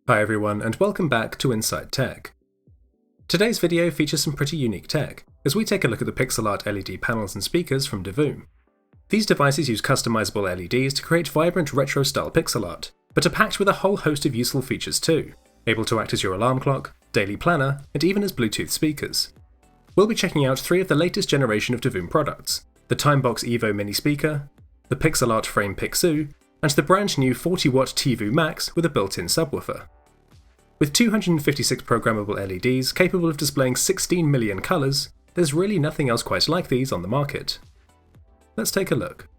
Hi everyone, and welcome back to InsideTech. Today's video features some pretty unique tech, as we take a look at the pixel art LED panels and speakers from Divoom. These devices use customizable LEDs to create vibrant retro-style pixel art, but are packed with a whole host of useful features too, able to act as your alarm clock, daily planner, and even as Bluetooth speakers. We'll be checking out 3 of the latest generation of Divoom products: the Timebox-Evo mini speaker, the pixel art frame Pixoo, and the brand new 40-watt Tivoo-Max with a built-in subwoofer. With 256 programmable LEDs capable of displaying 16 million colours, there's really nothing else quite like these on the market. Let's take a look.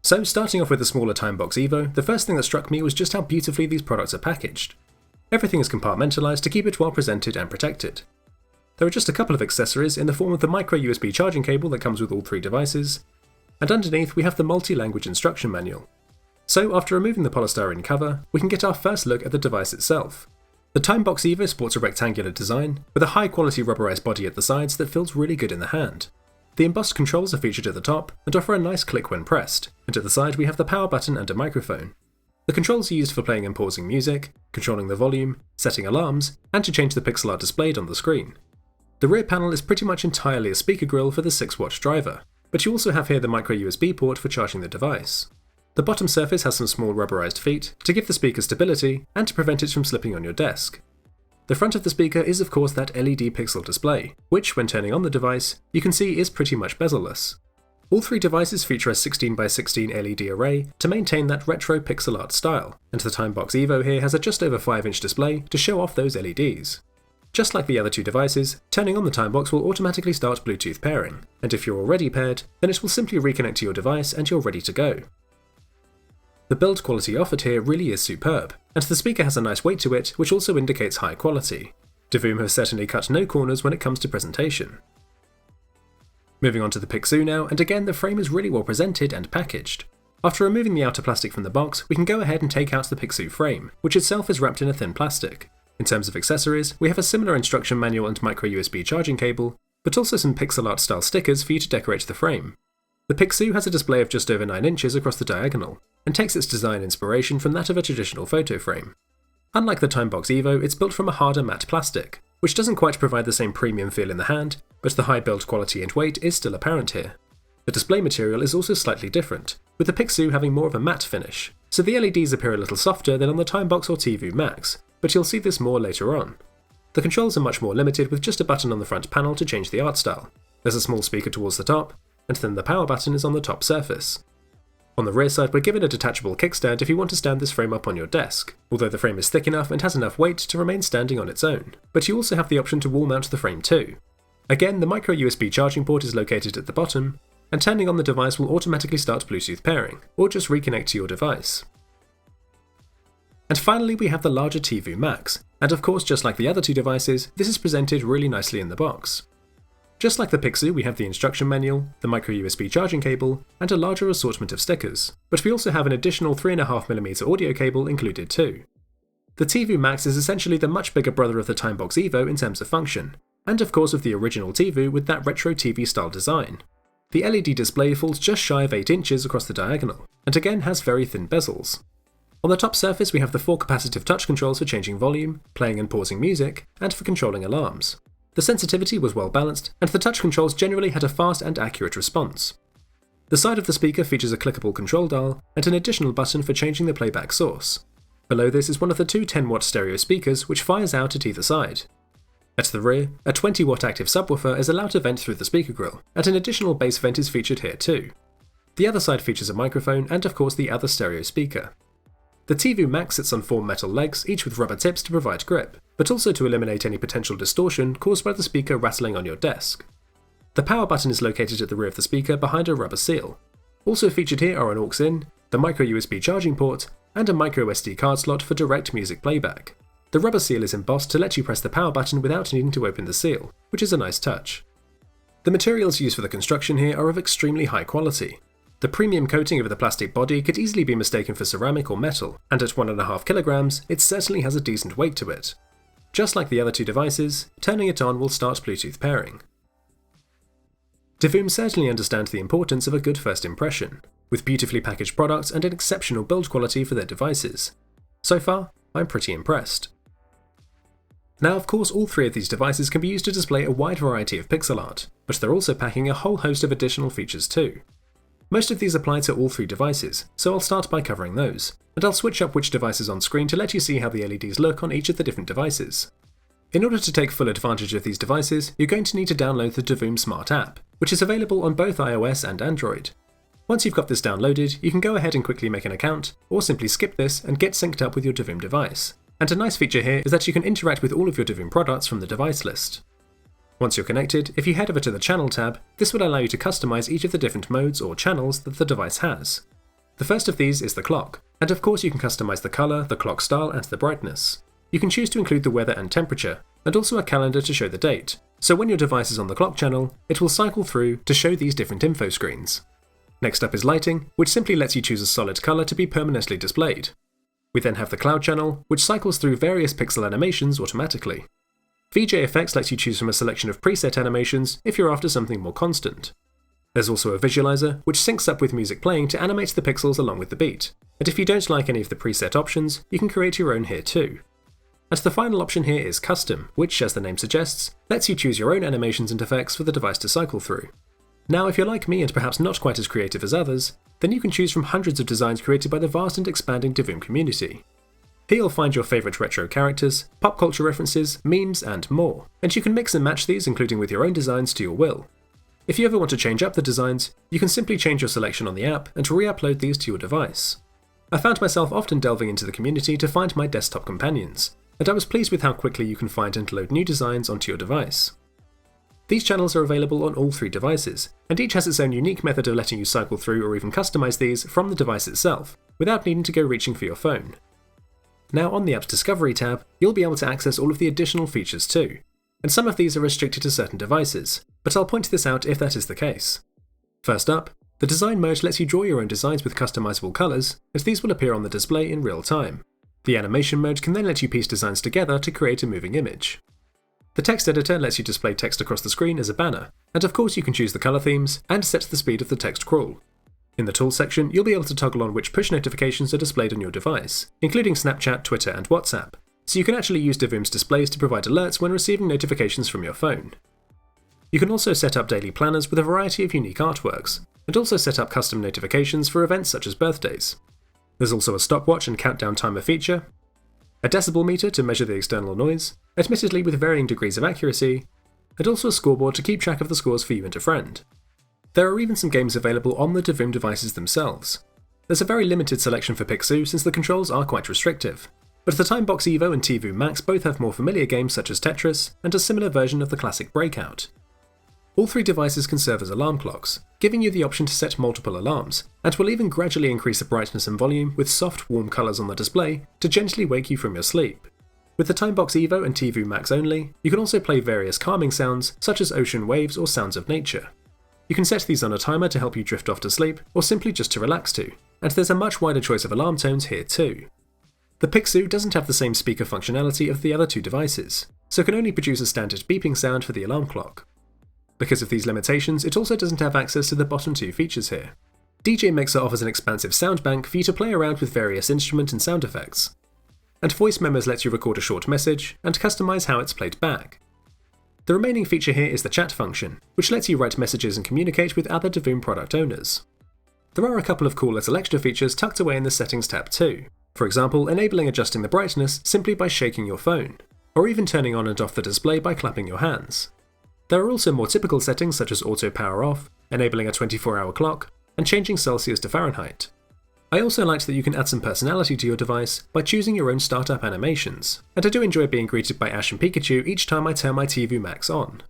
So starting off with the smaller Timebox-Evo, the first thing that struck me was just how beautifully these products are packaged. Everything is compartmentalised to keep it well presented and protected. There are just a couple of accessories in the form of the micro USB charging cable that comes with all 3 devices, and underneath we have the multi-language instruction manual. So after removing the polystyrene cover, we can get our first look at the device itself. The Timebox-Evo sports a rectangular design, with a high quality rubberized body at the sides that feels really good in the hand. The embossed controls are featured at the top and offer a nice click when pressed, and at the side we have the power button and a microphone. The controls are used for playing and pausing music, controlling the volume, setting alarms, and to change the pixel art displayed on the screen. The rear panel is pretty much entirely a speaker grille for the 6-watt driver, but you also have here the micro USB port for charging the device. The bottom surface has some small rubberized feet to give the speaker stability and to prevent it from slipping on your desk. The front of the speaker is of course that LED pixel display, which when turning on the device, you can see is pretty much bezel-less. All 3 devices feature a 16x16 LED array to maintain that retro pixel art style, and the Timebox-Evo here has a just over 5-inch display to show off those LEDs. Just like the other 2 devices, turning on the Timebox will automatically start Bluetooth pairing, and if you're already paired, then it will simply reconnect to your device and you're ready to go. The build quality offered here really is superb, and the speaker has a nice weight to it, which also indicates high quality. Divoom have certainly cut no corners when it comes to presentation. Moving on to the Pixoo now, and again the frame is really well presented and packaged. After removing the outer plastic from the box, we can go ahead and take out the Pixoo frame, which itself is wrapped in a thin plastic. In terms of accessories, we have a similar instruction manual and micro USB charging cable, but also some pixel art style stickers for you to decorate the frame. The Pixoo has a display of just over 9 inches across the diagonal, and takes its design inspiration from that of a traditional photo frame. Unlike the Timebox-Evo, it's built from a harder matte plastic, which doesn't quite provide the same premium feel in the hand, but the high build quality and weight is still apparent here. The display material is also slightly different, with the Pixoo having more of a matte finish, so the LEDs appear a little softer than on the Timebox or Tivoo-Max, but you'll see this more later on. The controls are much more limited with just a button on the front panel to change the art style. There's a small speaker towards the top, and then the power button is on the top surface. On the rear side we're given a detachable kickstand if you want to stand this frame up on your desk, although the frame is thick enough and has enough weight to remain standing on its own, but you also have the option to wall mount the frame too. Again, the micro USB charging port is located at the bottom, and turning on the device will automatically start Bluetooth pairing, or just reconnect to your device. And finally we have the larger Tivoo-Max, and of course just like the other 2 devices, this is presented really nicely in the box. Just like the Pixoo, we have the instruction manual, the micro USB charging cable, and a larger assortment of stickers, but we also have an additional 3.5mm audio cable included too. The Tivoo-Max is essentially the much bigger brother of the Timebox-Evo in terms of function, and of course of the original Tivoo with that retro TV style design. The LED display falls just shy of 8 inches across the diagonal, and again has very thin bezels. On the top surface we have the 4 capacitive touch controls for changing volume, playing and pausing music, and for controlling alarms. The sensitivity was well balanced, and the touch controls generally had a fast and accurate response. The side of the speaker features a clickable control dial, and an additional button for changing the playback source. Below this is one of the 2 10-watt stereo speakers which fires out at either side. At the rear, a 20-watt active subwoofer is allowed to vent through the speaker grille, and an additional bass vent is featured here too. The other side features a microphone and of course the other stereo speaker. The Tivoo-Max sits on 4 metal legs, each with rubber tips to provide grip, but also to eliminate any potential distortion caused by the speaker rattling on your desk. The power button is located at the rear of the speaker behind a rubber seal. Also featured here are an aux-in, the micro USB charging port, and a micro SD card slot for direct music playback. The rubber seal is embossed to let you press the power button without needing to open the seal, which is a nice touch. The materials used for the construction here are of extremely high quality. The premium coating over the plastic body could easily be mistaken for ceramic or metal, and at 1.5 kilograms, it certainly has a decent weight to it. Just like the other two devices, turning it on will start Bluetooth pairing. Divoom certainly understands the importance of a good first impression, with beautifully packaged products and an exceptional build quality for their devices. So far, I'm pretty impressed. Now, of course, all three of these devices can be used to display a wide variety of pixel art, but they're also packing a whole host of additional features too. Most of these apply to all three devices, so I'll start by covering those, and I'll switch up which device is on screen to let you see how the LEDs look on each of the different devices. In order to take full advantage of these devices, you're going to need to download the Divoom Smart app, which is available on both iOS and Android. Once you've got this downloaded, you can go ahead and quickly make an account, or simply skip this and get synced up with your Divoom device. And a nice feature here is that you can interact with all of your Divoom products from the device list. Once you're connected, if you head over to the Channel tab, this will allow you to customize each of the different modes or channels that the device has. The first of these is the clock, and of course you can customize the color, the clock style, and the brightness. You can choose to include the weather and temperature, and also a calendar to show the date, so when your device is on the clock channel, it will cycle through to show these different info screens. Next up is lighting, which simply lets you choose a solid color to be permanently displayed. We then have the cloud channel, which cycles through various pixel animations automatically. VJ Effects lets you choose from a selection of preset animations if you're after something more constant. There's also a visualizer, which syncs up with music playing to animate the pixels along with the beat, and if you don't like any of the preset options, you can create your own here too. And the final option here is Custom, which, as the name suggests, lets you choose your own animations and effects for the device to cycle through. Now, if you're like me and perhaps not quite as creative as others, then you can choose from hundreds of designs created by the vast and expanding Divoom community. Here you'll find your favourite retro characters, pop culture references, memes, and more, and you can mix and match these, including with your own designs, to your will. If you ever want to change up the designs, you can simply change your selection on the app and re-upload these to your device. I found myself often delving into the community to find my desktop companions, and I was pleased with how quickly you can find and load new designs onto your device. These channels are available on all three devices, and each has its own unique method of letting you cycle through or even customize these from the device itself, without needing to go reaching for your phone. Now on the App's Discovery tab, you'll be able to access all of the additional features too, and some of these are restricted to certain devices, but I'll point this out if that is the case. First up, the Design mode lets you draw your own designs with customizable colors, as these will appear on the display in real time. The Animation mode can then let you piece designs together to create a moving image. The text editor lets you display text across the screen as a banner, and of course you can choose the color themes and set the speed of the text crawl. In the Tools section, you'll be able to toggle on which push notifications are displayed on your device, including Snapchat, Twitter, and WhatsApp, so you can actually use Divoom's displays to provide alerts when receiving notifications from your phone. You can also set up daily planners with a variety of unique artworks, and also set up custom notifications for events such as birthdays. There's also a stopwatch and countdown timer feature, a decibel meter to measure the external noise, admittedly with varying degrees of accuracy, and also a scoreboard to keep track of the scores for you and a friend. There are even some games available on the Divoom devices themselves. There's a very limited selection for Pixoo since the controls are quite restrictive, but the Timebox-Evo and Tivoo-Max both have more familiar games such as Tetris and a similar version of the classic Breakout. All three devices can serve as alarm clocks, giving you the option to set multiple alarms, and will even gradually increase the brightness and volume with soft, warm colours on the display to gently wake you from your sleep. With the Timebox-Evo and Tivoo-Max only, you can also play various calming sounds such as ocean waves or sounds of nature. You can set these on a timer to help you drift off to sleep, or simply just to relax to, and there's a much wider choice of alarm tones here too. The Pixoo doesn't have the same speaker functionality of the other two devices, so can only produce a standard beeping sound for the alarm clock. Because of these limitations, it also doesn't have access to the bottom two features here. DJ Mixer offers an expansive sound bank for you to play around with various instrument and sound effects. And Voice Memos lets you record a short message and customize how it's played back. The remaining feature here is the chat function, which lets you write messages and communicate with other Divoom product owners. There are a couple of cool little extra features tucked away in the Settings tab too. For example, enabling adjusting the brightness simply by shaking your phone, or even turning on and off the display by clapping your hands. There are also more typical settings such as auto power off, enabling a 24-hour clock, and changing Celsius to Fahrenheit. I also liked that you can add some personality to your device by choosing your own startup animations, and I do enjoy being greeted by Ash and Pikachu each time I turn my Tivoo-Max on.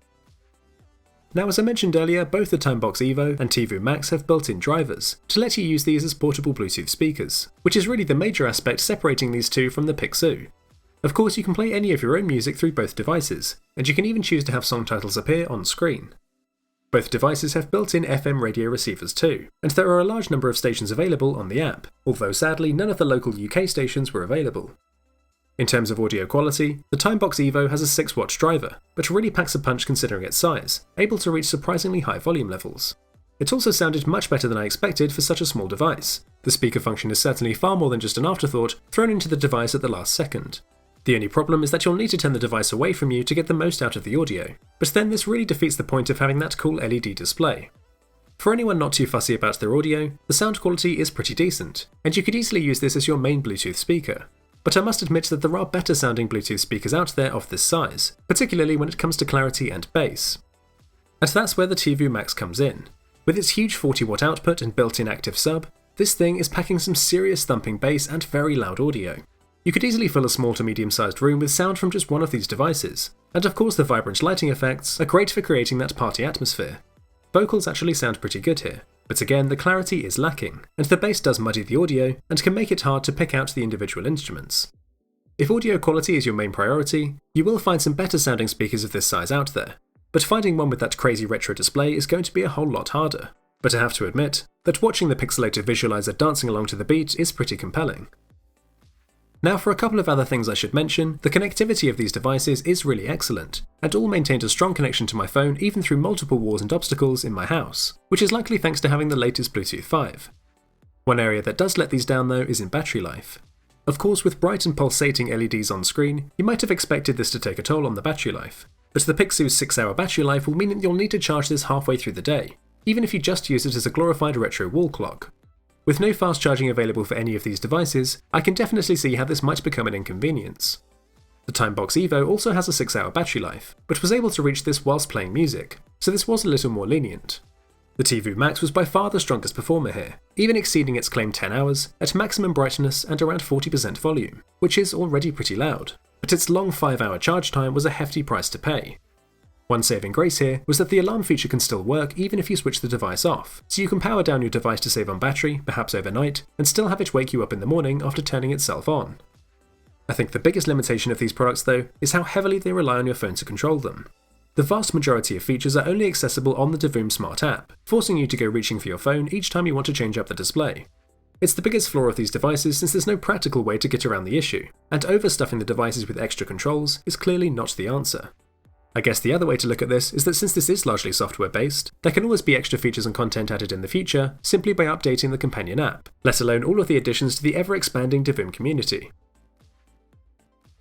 Now, as I mentioned earlier, both the Timebox-Evo and Tivoo-Max have built-in drivers to let you use these as portable Bluetooth speakers, which is really the major aspect separating these two from the Pixoo. Of course, you can play any of your own music through both devices, and you can even choose to have song titles appear on screen. Both devices have built-in FM radio receivers too, and there are a large number of stations available on the app, although sadly none of the local UK stations were available. In terms of audio quality, the Timebox-Evo has a 6-watt driver, but really packs a punch considering its size, able to reach surprisingly high volume levels. It also sounded much better than I expected for such a small device. The speaker function is certainly far more than just an afterthought thrown into the device at the last second. The only problem is that you'll need to turn the device away from you to get the most out of the audio, but then this really defeats the point of having that cool LED display. For anyone not too fussy about their audio, the sound quality is pretty decent, and you could easily use this as your main Bluetooth speaker. But I must admit that there are better sounding Bluetooth speakers out there of this size, particularly when it comes to clarity and bass. And that's where the Tivoo-Max comes in. With its huge 40-watt output and built-in active sub, this thing is packing some serious thumping bass and very loud audio. You could easily fill a small to medium-sized room with sound from just one of these devices, and of course the vibrant lighting effects are great for creating that party atmosphere. Vocals actually sound pretty good here, but again the clarity is lacking, and the bass does muddy the audio and can make it hard to pick out the individual instruments. If audio quality is your main priority, you will find some better sounding speakers of this size out there, but finding one with that crazy retro display is going to be a whole lot harder. But I have to admit that watching the pixelated visualizer dancing along to the beat is pretty compelling. Now for a couple of other things I should mention, the connectivity of these devices is really excellent, and all maintained a strong connection to my phone even through multiple walls and obstacles in my house, which is likely thanks to having the latest Bluetooth 5. One area that does let these down though is in battery life. Of course, with bright and pulsating LEDs on screen, you might have expected this to take a toll on the battery life, but the Pixoo's 6-hour battery life will mean that you'll need to charge this halfway through the day, even if you just use it as a glorified retro wall clock. With no fast charging available for any of these devices, I can definitely see how this might become an inconvenience. The Timebox-Evo also has a 6-hour battery life, but was able to reach this whilst playing music, so this was a little more lenient. The Tivoo-Max was by far the strongest performer here, even exceeding its claimed 10 hours at maximum brightness and around 40% volume, which is already pretty loud, but its long 5-hour charge time was a hefty price to pay. One saving grace here was that the alarm feature can still work even if you switch the device off, so you can power down your device to save on battery, perhaps overnight, and still have it wake you up in the morning after turning itself on. I think the biggest limitation of these products though is how heavily they rely on your phone to control them. The vast majority of features are only accessible on the Divoom Smart app, forcing you to go reaching for your phone each time you want to change up the display. It's the biggest flaw of these devices since there's no practical way to get around the issue, and overstuffing the devices with extra controls is clearly not the answer. I guess the other way to look at this is that since this is largely software based, there can always be extra features and content added in the future simply by updating the companion app, let alone all of the additions to the ever-expanding Divoom community.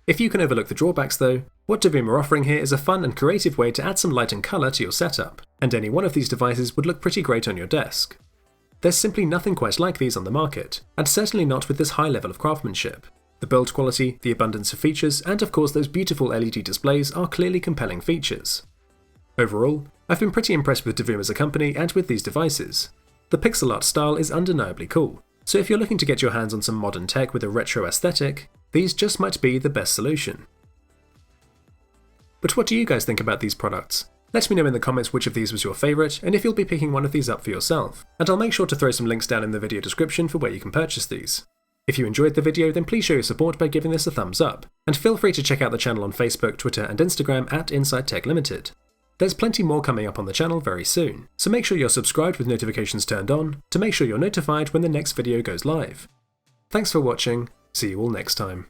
If you can overlook the drawbacks though, what Divoom are offering here is a fun and creative way to add some light and colour to your setup, and any one of these devices would look pretty great on your desk. There's simply nothing quite like these on the market, and certainly not with this high level of craftsmanship. The build quality, the abundance of features, and of course those beautiful LED displays are clearly compelling features. Overall, I've been pretty impressed with Divoom as a company and with these devices. The pixel art style is undeniably cool, so if you're looking to get your hands on some modern tech with a retro aesthetic, these just might be the best solution. But what do you guys think about these products? Let me know in the comments which of these was your favourite and if you'll be picking one of these up for yourself, and I'll make sure to throw some links down in the video description for where you can purchase these. If you enjoyed the video, then please show your support by giving this a thumbs up, and feel free to check out the channel on Facebook, Twitter and Instagram at InsideTech Limited. There's plenty more coming up on the channel very soon, so make sure you're subscribed with notifications turned on to make sure you're notified when the next video goes live. Thanks for watching, see you all next time.